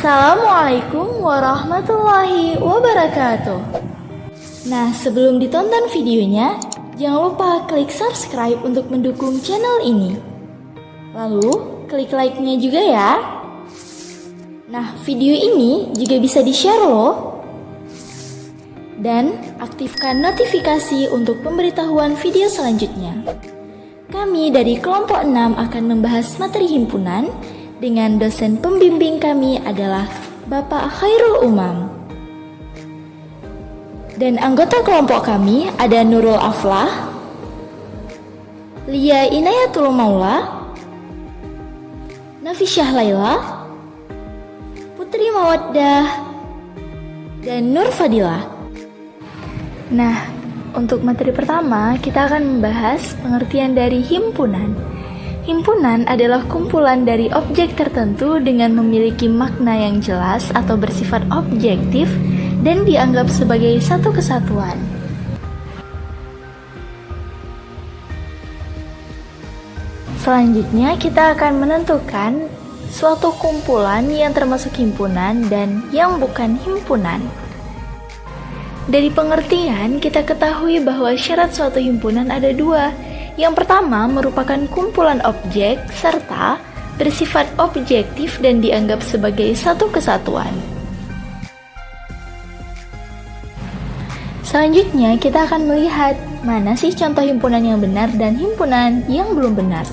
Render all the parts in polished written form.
Assalamualaikum warahmatullahi wabarakatuh. Nah, sebelum ditonton videonya, jangan lupa klik subscribe untuk mendukung channel ini. Lalu, klik like-nya juga ya. Nah, video ini juga bisa di-share loh. Dan aktifkan notifikasi untuk pemberitahuan video selanjutnya. Kami dari kelompok 6 akan membahas materi himpunan dengan dosen pembimbing kami adalah Bapak Khairul Umam. Dan anggota kelompok kami ada Nurul Aflah, Lia Inayatul Maula, Nafisyah Laila, Putri Mawaddah, dan Nur Fadilah. Nah, untuk materi pertama kita akan membahas pengertian dari himpunan. Himpunan adalah kumpulan dari objek tertentu dengan memiliki makna yang jelas atau bersifat objektif dan dianggap sebagai satu kesatuan. Selanjutnya kita akan menentukan suatu kumpulan yang termasuk himpunan dan yang bukan himpunan. Dari pengertian kita ketahui bahwa syarat suatu himpunan ada dua. Yang pertama merupakan kumpulan objek serta bersifat objektif dan dianggap sebagai satu kesatuan. Selanjutnya kita akan melihat mana sih contoh himpunan yang benar dan himpunan yang belum benar.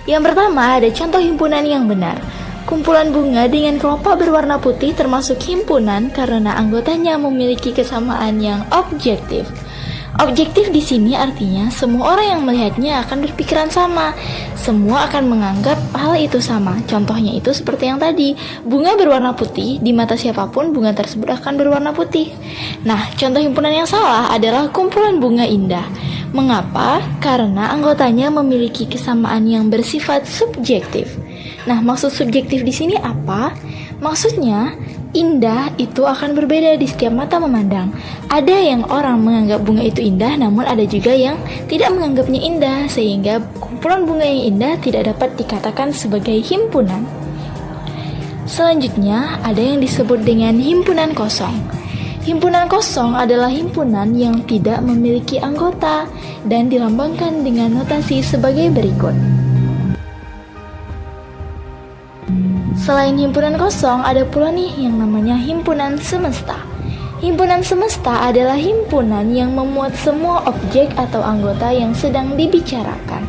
Yang pertama ada contoh himpunan yang benar. Kumpulan bunga dengan kelopak berwarna putih termasuk himpunan karena anggotanya memiliki kesamaan yang objektif. Objektif di sini artinya semua orang yang melihatnya akan berpikiran sama. Semua akan menganggap hal itu sama. Contohnya itu seperti yang tadi, bunga berwarna putih, di mata siapapun bunga tersebut akan berwarna putih. Nah, contoh himpunan yang salah adalah kumpulan bunga indah. Mengapa? Karena anggotanya memiliki kesamaan yang bersifat subjektif. Nah, maksud subjektif di sini apa? Maksudnya, indah itu akan berbeda di setiap mata memandang. Ada yang orang menganggap bunga itu indah, namun ada juga yang tidak menganggapnya indah, sehingga kumpulan bunga yang indah tidak dapat dikatakan sebagai himpunan. Selanjutnya, ada yang disebut dengan himpunan kosong. Himpunan kosong adalah himpunan yang tidak memiliki anggota dan dilambangkan dengan notasi sebagai berikut. Selain himpunan kosong, ada pula nih yang namanya himpunan semesta. Himpunan semesta adalah himpunan yang memuat semua objek atau anggota yang sedang dibicarakan.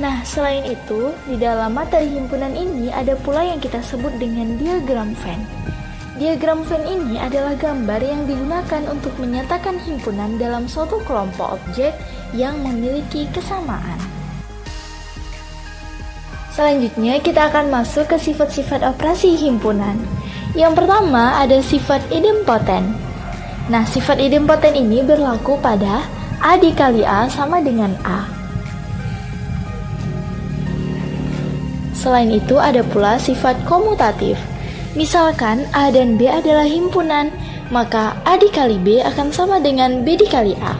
Nah, selain itu, di dalam materi himpunan ini ada pula yang kita sebut dengan diagram Venn. Diagram Venn ini adalah gambar yang digunakan untuk menyatakan himpunan dalam suatu kelompok objek yang memiliki kesamaan. Selanjutnya kita akan masuk ke sifat-sifat operasi himpunan. Yang pertama ada sifat idempoten. Nah, sifat idempoten ini berlaku pada A dikali A sama dengan A. Selain itu ada pula sifat komutatif. Misalkan A dan B adalah himpunan, maka A dikali B akan sama dengan B dikali A.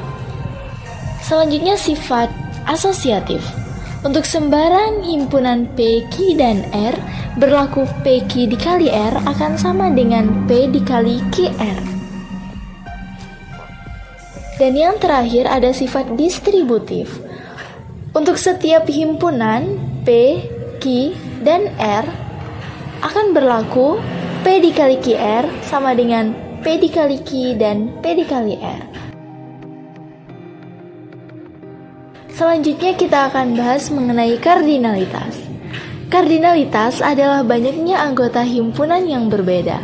Selanjutnya sifat asosiatif. Untuk sembarang himpunan P, Q, dan R, berlaku P, Q dikali R akan sama dengan P dikali QR. Dan yang terakhir ada sifat distributif. Untuk setiap himpunan P, Q, dan R, akan berlaku P dikali QR sama dengan P dikali Q dan P dikali R. Selanjutnya kita akan bahas mengenai kardinalitas. Kardinalitas adalah banyaknya anggota himpunan yang berbeda.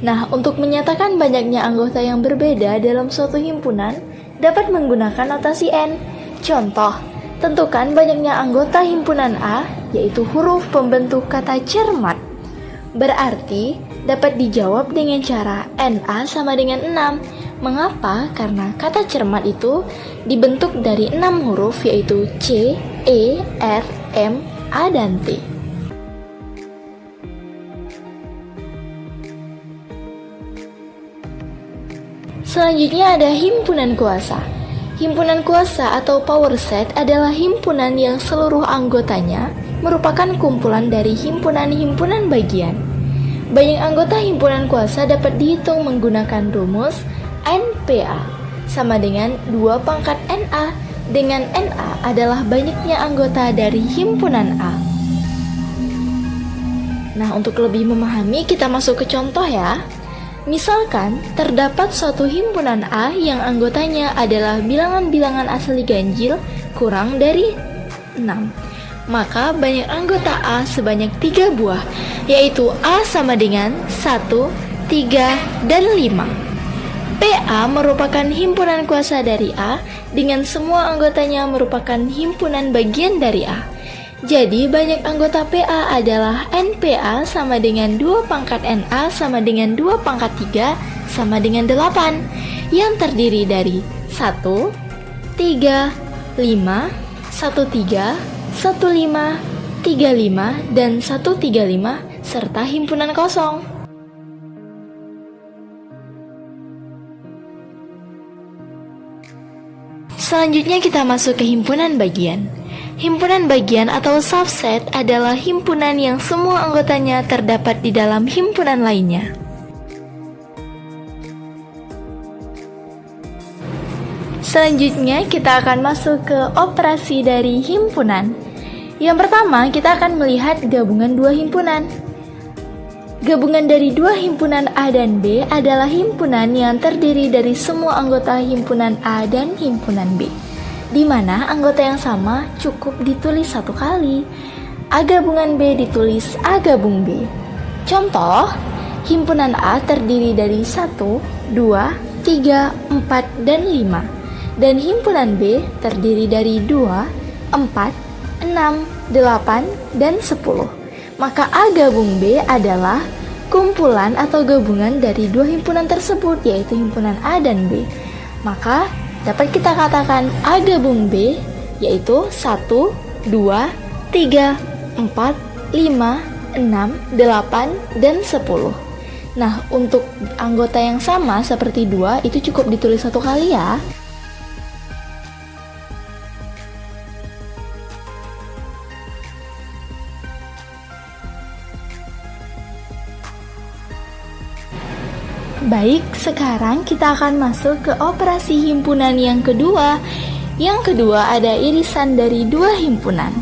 Nah, untuk menyatakan banyaknya anggota yang berbeda dalam suatu himpunan dapat menggunakan notasi N. Contoh, tentukan banyaknya anggota himpunan A, yaitu huruf pembentuk kata cermat. Berarti dapat dijawab dengan cara NA sama dengan 6. Mengapa? Karena kata cermat itu dibentuk dari 6 huruf yaitu C, E, R, M, A, dan T. Selanjutnya ada himpunan kuasa. Himpunan kuasa atau power set adalah himpunan yang seluruh anggotanya merupakan kumpulan dari himpunan-himpunan bagian. Banyak anggota himpunan kuasa dapat dihitung menggunakan rumus NPA sama dengan 2 pangkat NA, dengan NA adalah banyaknya anggota dari himpunan A. Nah, untuk lebih memahami kita masuk ke contoh ya. Misalkan, terdapat suatu himpunan A yang anggotanya adalah bilangan-bilangan asli ganjil kurang dari 6. Maka banyak anggota A sebanyak 3 buah, yaitu A sama dengan 1, 3, dan 5. PA merupakan himpunan kuasa dari A dengan semua anggotanya merupakan himpunan bagian dari A. Jadi banyak anggota PA adalah NPA sama dengan 2 pangkat NA sama dengan 2 pangkat 3 sama dengan 8 yang terdiri dari 1, 3, 5, 1, 3, 1, 5, 35, dan 135 serta himpunan kosong. Selanjutnya kita masuk ke himpunan bagian. Himpunan bagian atau subset adalah himpunan yang semua anggotanya terdapat di dalam himpunan lainnya. Selanjutnya kita akan masuk ke operasi dari himpunan. Yang pertama kita akan melihat gabungan dua himpunan. Gabungan dari dua himpunan A dan B adalah himpunan yang terdiri dari semua anggota himpunan A dan himpunan B, di mana anggota yang sama cukup ditulis satu kali. A gabungan B ditulis A gabung B. Contoh, himpunan A terdiri dari 1, 2, 3, 4, dan 5. Dan himpunan B terdiri dari 2, 4, 6, 8, dan 10. Maka A gabung B adalah kumpulan atau gabungan dari dua himpunan tersebut, yaitu himpunan A dan B. Maka dapat kita katakan A gabung B yaitu 1, 2, 3, 4, 5, 6, 8, dan 10. Nah, untuk anggota yang sama seperti 2 itu cukup ditulis satu kali ya. Baik, sekarang kita akan masuk ke operasi himpunan yang kedua. Yang kedua ada irisan dari dua himpunan.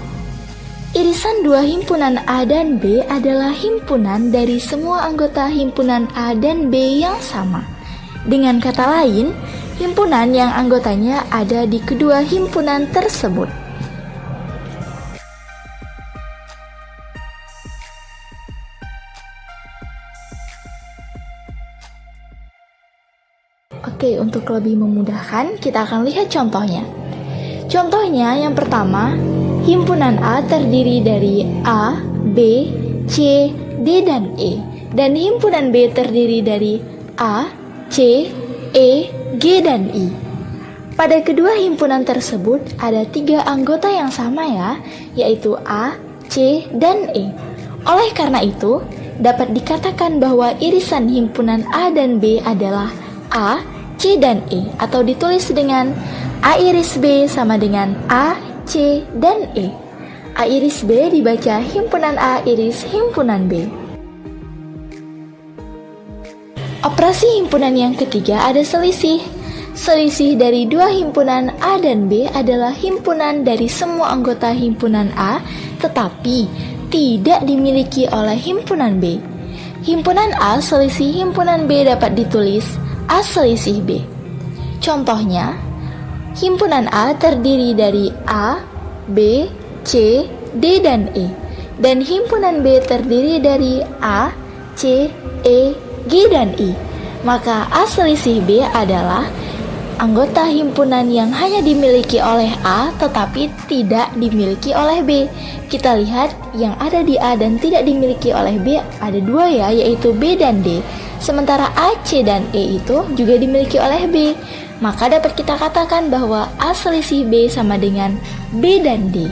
Irisan dua himpunan A dan B adalah himpunan dari semua anggota himpunan A dan B yang sama. Dengan kata lain, himpunan yang anggotanya ada di kedua himpunan tersebut. Oke, untuk lebih memudahkan, kita akan lihat contohnya. Contohnya yang pertama, himpunan A terdiri dari A, B, C, D, dan E. Dan himpunan B terdiri dari A, C, E, G, dan I. Pada kedua himpunan tersebut ada 3 anggota yang sama ya, yaitu A, C, dan E. Oleh karena itu, dapat dikatakan bahwa irisan himpunan A dan B adalah A, C, dan E, atau ditulis dengan A iris B sama dengan A, C, dan E. A iris B dibaca himpunan A iris himpunan B. Operasi himpunan yang ketiga ada selisih. Selisih dari dua himpunan A dan B adalah himpunan dari semua anggota himpunan A, tetapi tidak dimiliki oleh himpunan B. Himpunan A selisih himpunan B dapat ditulis A selisih B. Contohnya, himpunan A terdiri dari A, B, C, D, dan E. Dan himpunan B terdiri dari A, C, E, G, dan I. Maka A selisih B adalah anggota himpunan yang hanya dimiliki oleh A tetapi tidak dimiliki oleh B. Kita lihat yang ada di A dan tidak dimiliki oleh B ada 2 ya, yaitu B dan D. Sementara A, C, dan E itu juga dimiliki oleh B. Maka dapat kita katakan bahwa A selisih B sama dengan B dan D.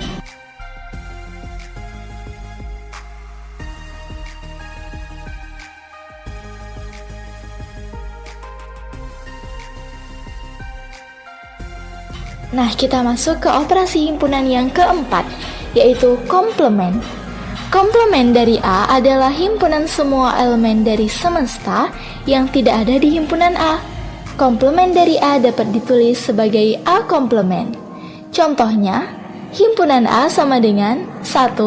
Nah, kita masuk ke operasi himpunan yang keempat, yaitu komplement. Komplement dari A adalah himpunan semua elemen dari semesta yang tidak ada di himpunan A. Komplement dari A dapat ditulis sebagai A komplement. Contohnya, himpunan A sama dengan 1,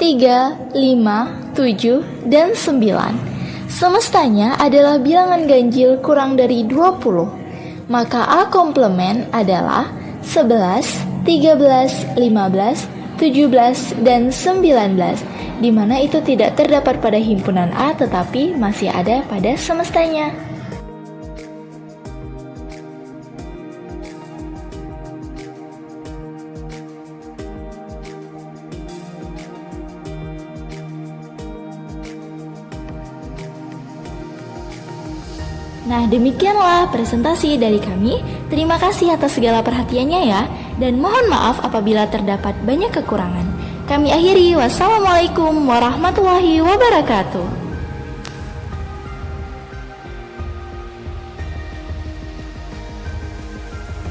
3, 5, 7, dan 9. Semestanya adalah bilangan ganjil kurang dari 20. Maka A komplement adalah 11, 13, 15, 17, dan 19, di mana itu tidak terdapat pada himpunan A tetapi masih ada pada semestanya. Nah, demikianlah presentasi dari kami. Terima kasih atas segala perhatiannya ya, dan mohon maaf apabila terdapat banyak kekurangan. Kami akhiri, wassalamualaikum warahmatullahi wabarakatuh.